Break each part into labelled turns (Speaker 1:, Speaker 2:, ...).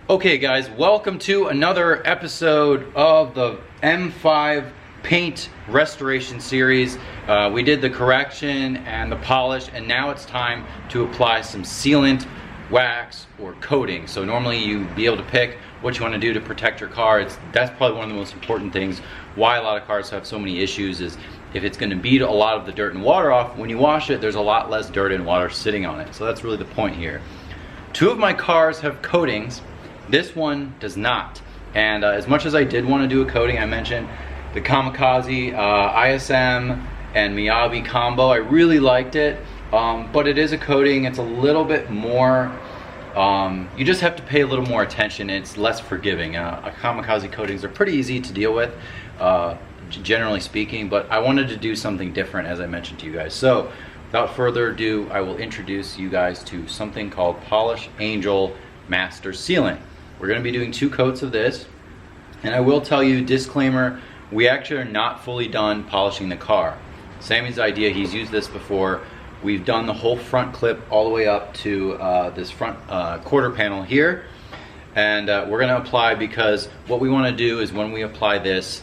Speaker 1: Okay guys, welcome to another episode of the M5 paint restoration series. We did the correction and the polish, and now it's time to apply some sealant, wax, or coating. So normally you'd be able to pick what you want to do to protect your car. That's probably one of the most important things why a lot of cars have so many issues is if it's going to beat a lot of the dirt and water off, when you wash it, there's a lot less dirt and water sitting on it. So that's really the point here. Two of my cars have coatings. This one does not, and as much as I did want to do a coating, I mentioned the Kamikaze ISM and Miyabi combo. I really liked it, but it is a coating. It's a little bit more, you just have to pay a little more attention. It's less forgiving. Kamikaze coatings are pretty easy to deal with, generally speaking, but I wanted to do something different, as I mentioned to you guys. So without further ado, I will introduce you guys to something called Polish Angel Master Sealant. We're going to be doing 2 coats of this, and I will tell you, disclaimer, we actually are not fully done polishing the car. Sammy's idea, he's used this before. We've done the whole front clip all the way up to this front quarter panel here, and we're going to apply, because what we want to do is when we apply this,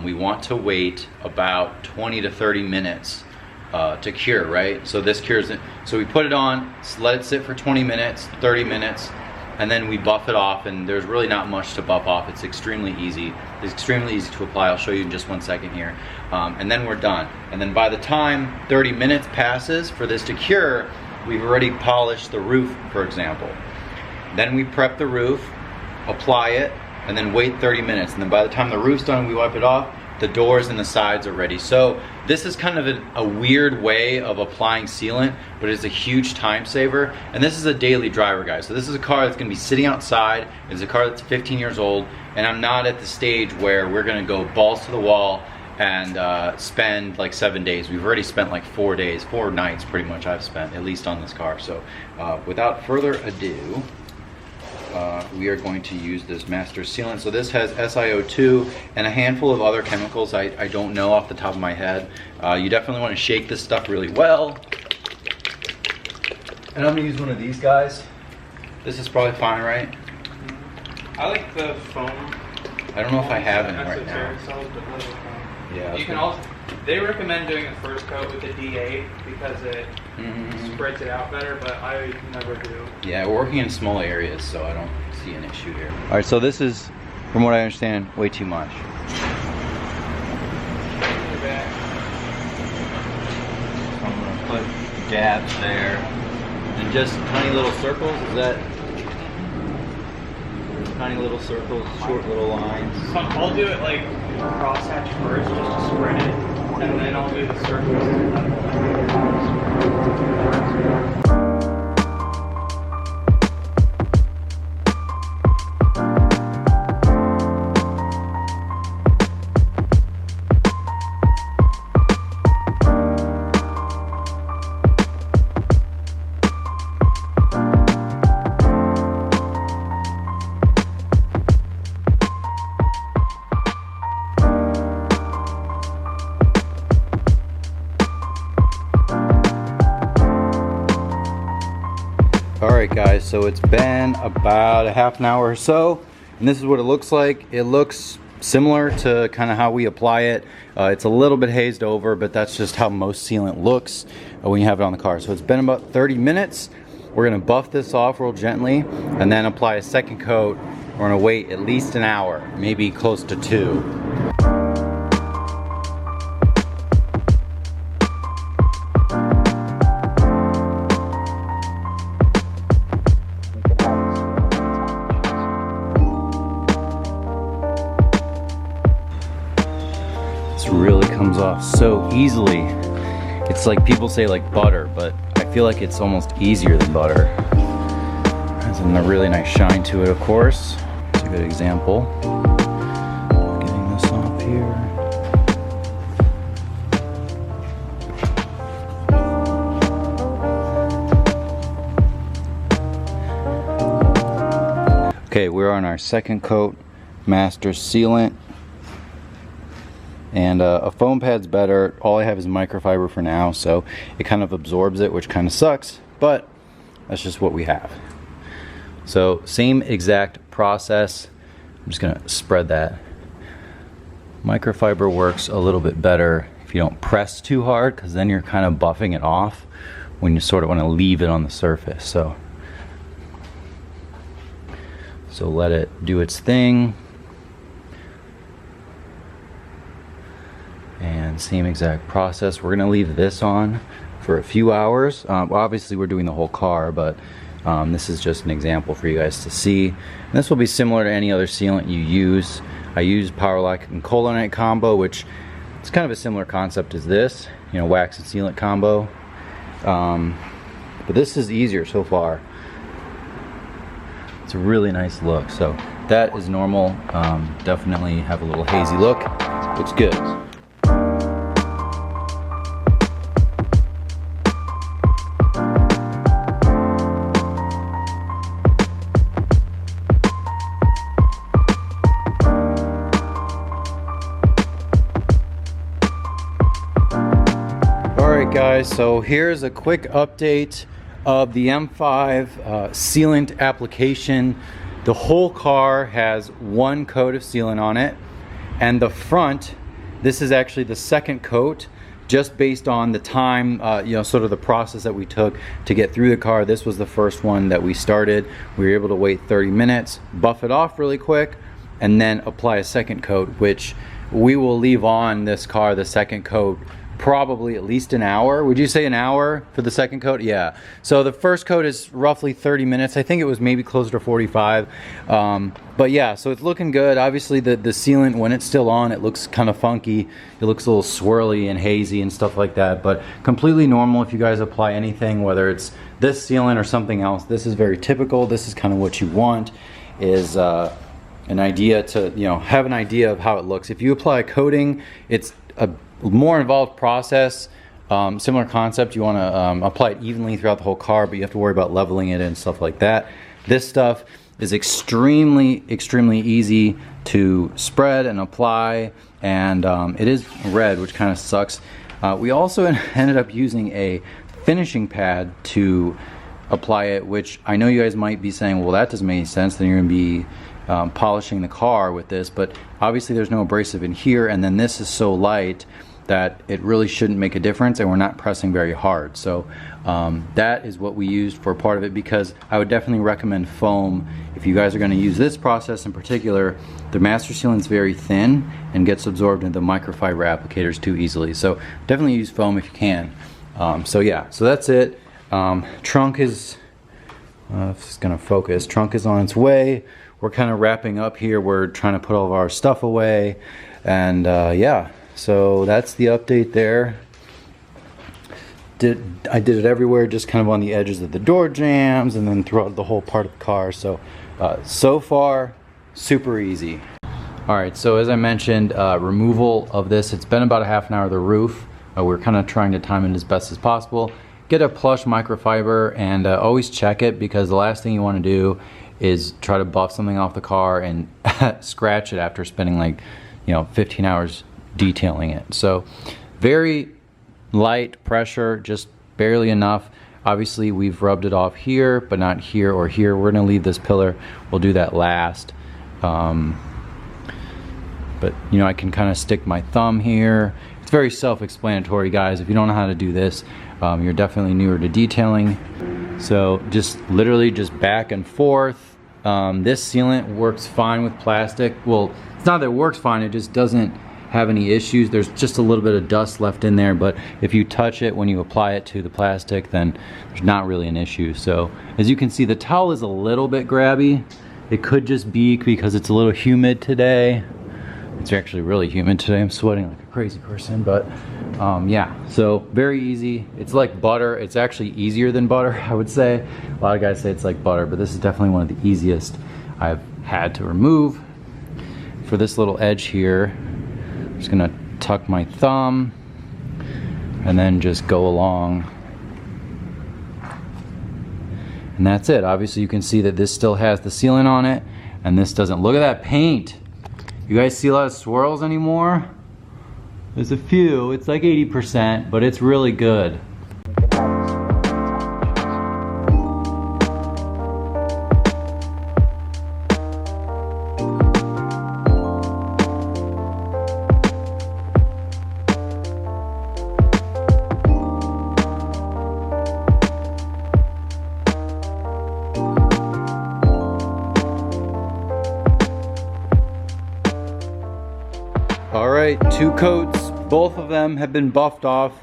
Speaker 1: we want to wait about 20 to 30 minutes to cure, right? So this cures it. So we put it on, let it sit for 20 minutes, 30 minutes, and then we buff it off, and there's really not much to buff off. It's extremely easy. It's extremely easy to apply. I'll show you in just 1 second here. And then we're done. And then by the time 30 minutes passes for this to cure, we've already polished the roof, for example. Then we prep the roof, apply it, and then wait 30 minutes. And then by the time the roof's done, we wipe it off, the doors and the sides are ready. So this is kind of a weird way of applying sealant, but it's a huge time saver. And this is a daily driver, guys. So this is a car that's gonna be sitting outside. It's a car that's 15 years old, and I'm not at the stage where we're gonna go balls to the wall and spend like 7 days. We've already spent like 4 days, 4 nights pretty much I've spent, at least on this car. So without further ado, we are going to use this Master Sealant. So this has SiO2 and a handful of other chemicals I don't know off the top of my head. You definitely want to shake this stuff really well. And I'm going to use one of these guys. This is probably fine, right?
Speaker 2: I like the foam.
Speaker 1: I don't know if I have any right now.
Speaker 2: Yeah. You can also, they recommend doing the first coat with the D8 because it spreads it out better, but I never do.
Speaker 1: Yeah, we're working in small areas, so I don't see an issue here. All right, so this is, from what I understand, way too much. So I'm gonna put dabs there, and just tiny little circles. Is that tiny little circles, short little lines?
Speaker 2: So I'll do it like crosshatch first, just to spread it, and then I'll do the circles.
Speaker 1: Alright guys, so it's been about a half an hour or so, and this is what it looks like. It looks similar to kind of how we apply it. It's a little bit hazed over, but that's just how most sealant looks when you have it on the car. So it's been about 30 minutes. We're going to buff this off real gently and then apply a second coat. We're going to wait at least an hour, maybe close to 2. Really comes off so easily. It's like people say like butter, but I feel like it's almost easier than butter. Has a really nice shine to it, of course. It's a good example. Getting this off here. Okay, we're on our second coat, Master Sealant. And a foam pad's better. All I have is microfiber for now, so it kind of absorbs it, which kind of sucks, but that's just what we have. So same exact process. I'm just gonna spread that. Microfiber works a little bit better if you don't press too hard, because then you're kind of buffing it off when you sort of want to leave it on the surface. So let it do its thing. And same exact process. We're gonna leave this on for a few hours. Well, obviously we're doing the whole car, but this is just an example for you guys to see. And this will be similar to any other sealant you use. I use Powerlock and Colinite combo, which is kind of a similar concept as this, you know, wax and sealant combo. But this is easier so far. It's a really nice look. So that is normal. Definitely have a little hazy look. Looks good. Guys, so here's a quick update of the M5 sealant application. The whole car has one coat of sealant on it, and the front, this is actually the second coat, just based on the time, you know, sort of the process that we took to get through the car. This was the first one that we started. We were able to wait 30 minutes, buff it off really quick, and then apply a second coat, which we will leave on this car, the second coat, probably at least an hour. Would you say an hour for the second coat? Yeah. So the first coat is roughly 30 minutes. I think it was maybe closer to 45. But yeah, so it's looking good. Obviously the sealant, when it's still on, it looks kind of funky. It looks a little swirly and hazy and stuff like that, but completely normal if you guys apply anything, whether it's this sealant or something else. This is very typical. This is kind of what you want, is an idea to, you know, have an idea of how it looks. If you apply a coating, it's a more involved process. Similar concept, you want to apply it evenly throughout the whole car, but you have to worry about leveling it and stuff like that. This stuff is extremely easy to spread and apply, and it is red, which kind of sucks. We also ended up using a finishing pad to apply it, which I know you guys might be saying, well, that doesn't make any sense, then you're going to be polishing the car with this, but obviously there's no abrasive in here, and then this is so light that it really shouldn't make a difference, and we're not pressing very hard. So that is what we used for part of it, because I would definitely recommend foam if you guys are going to use this process in particular. The master sealant is very thin and gets absorbed into the microfiber applicators too easily, so definitely use foam if you can. So yeah, so that's it. Trunk is, if it's going to focus, trunk is on its way. We're kind of wrapping up here. We're trying to put all of our stuff away, and yeah, so that's the update there. I did it everywhere, just kind of on the edges of the door jambs and then throughout the whole part of the car. So so far, super easy. All right, so as I mentioned, removal of this, it's been about a half an hour of the roof. We're kind of trying to time it as best as possible. Get a plush microfiber, and always check it, because the last thing you want to do is try to buff something off the car and scratch it after spending, like, you know, 15 hours detailing it. So very light pressure, just barely enough. Obviously we've rubbed it off here, but not here or here. We're gonna leave this pillar, we'll do that last. But you know, I can kind of stick my thumb here. It's very self-explanatory, guys. If you don't know how to do this, you're definitely newer to detailing. So just literally just back and forth. This sealant works fine with plastic. Well, it's not that it works fine, it just doesn't have any issues. There's just a little bit of dust left in there, but if you touch it when you apply it to the plastic, then there's not really an issue. So as you can see, the towel is a little bit grabby. It could just be because it's a little humid today. It's actually really humid today. I'm sweating like a crazy person, but yeah, so very easy. It's like butter. It's actually easier than butter, I would say. A lot of guys say it's like butter, but this is definitely one of the easiest I've had to remove. For this little edge here, I'm just gonna tuck my thumb and then just go along. And that's it. Obviously you can see that this still has the sealant on it, and this doesn't. Look at that paint. You guys see a lot of swirls anymore? There's a few. It's like 80%, but it's really good. right, 2 coats. Both of them have been buffed off.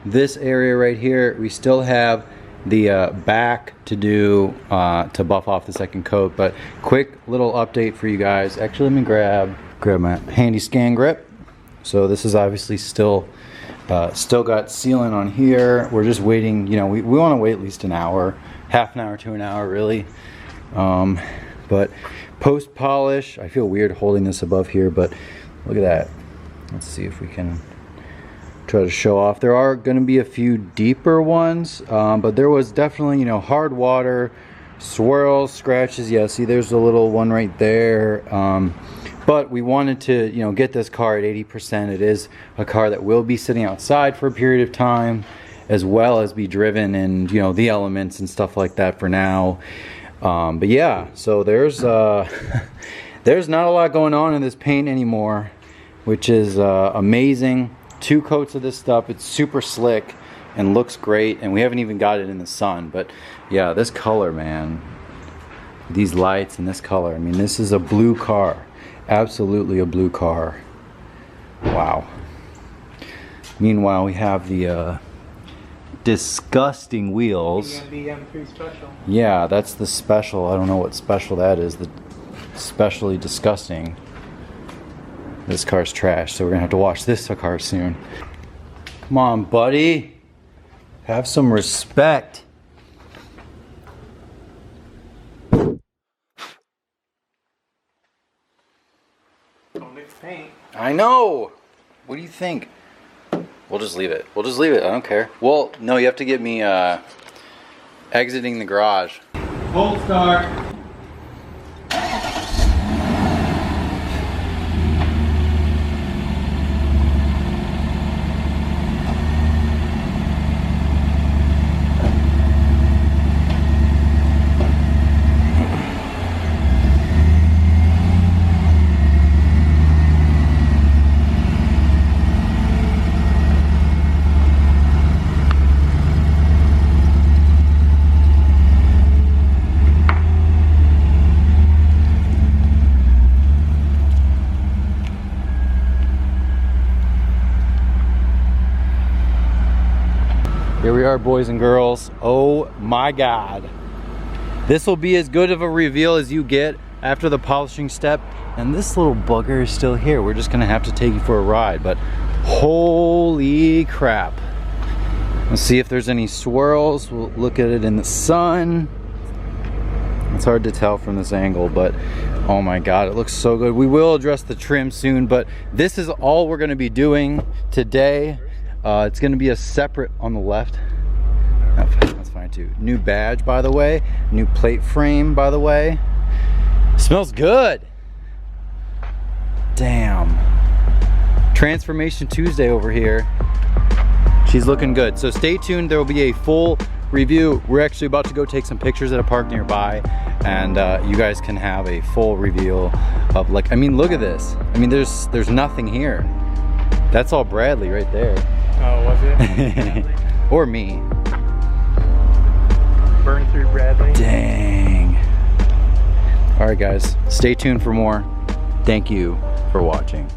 Speaker 1: This area right here, we still have the back to do to buff off the second coat. But quick little update for you guys. Actually, let me grab my handy scan grip. So this is obviously still got sealant on here. We're just waiting, you know, we want to wait at least an hour, half an hour to an hour really. But post polish, I feel weird holding this above here, but look at that. Let's see if we can try to show off. There are going to be a few deeper ones, but there was definitely, you know, hard water, swirls, scratches. Yeah, see there's a little one right there. But we wanted to, you know, get this car at 80%. It is a car that will be sitting outside for a period of time, as well as be driven in, you know, the elements and stuff like that for now. But yeah, so there's there's not a lot going on in this paint anymore, which is amazing. 2 coats of this stuff. It's super slick and looks great, and we haven't even got it in the sun. But yeah, this color, man, these lights and this color, I mean, this is a blue car. Absolutely a blue car. Wow. Meanwhile, we have the disgusting wheels.
Speaker 2: M3 special.
Speaker 1: Yeah, that's the special. I don't know what special that is. The specially disgusting. This car's trash, so we're gonna have to wash this car soon. Come on, buddy. Have some respect.
Speaker 2: Don't mix paint.
Speaker 1: I know. What do you think? We'll just leave it. We'll just leave it. I don't care. Well, no, you have to get me exiting the garage. Cold start. Here we are, boys and girls. Oh my God. This will be as good of a reveal as you get after the polishing step. And this little bugger is still here. We're just gonna have to take you for a ride, but holy crap. Let's see if there's any swirls. We'll look at it in the sun. It's hard to tell from this angle, but oh my God, it looks so good. We will address the trim soon, but this is all we're gonna be doing today. It's going to be a separate on the left. Oh, that's fine too. New badge, by the way. New plate frame, by the way. Smells good. Damn. Transformation Tuesday over here. She's looking good. So stay tuned. There will be a full review. We're actually about to go take some pictures at a park nearby, and you guys can have a full reveal of, like, I mean, look at this. I mean, there's nothing here. That's all Bradley right there.
Speaker 2: Oh, was it?
Speaker 1: Or me.
Speaker 2: Burn through Bradley.
Speaker 1: Dang. All right, guys, stay tuned for more. Thank you for watching.